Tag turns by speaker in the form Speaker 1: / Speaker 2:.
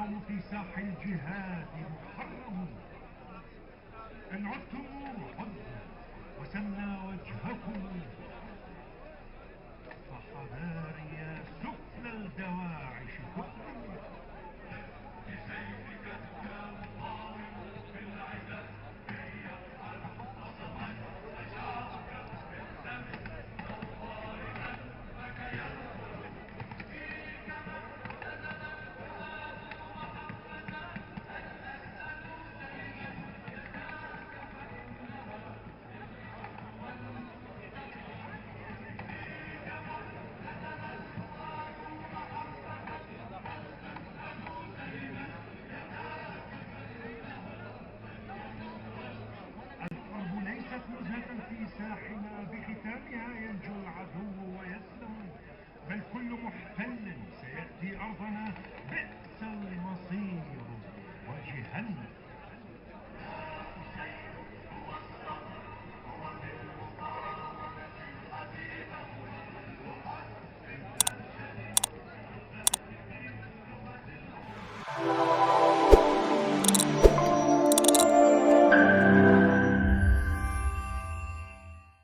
Speaker 1: في ساح الجهاد محرم. إن عدتم عدنا وسمنا وجهكم، فحذاري سفل الدواعش كفر.
Speaker 2: بسيفك الجبار في العزة ليفعل وصمت أشعارك بالدم نوار دمك يدخل فيك من نزل الفؤاد وحمس هل أسأل دينا يداك فإنها فيك من نزل الفؤاد وحمس هل أسأل دينا يداك
Speaker 1: الحرب ليست نزهة في ساحنا بختامها ينجو العدو ويسلم، بل كل محتل سيأتي أرضنا بئس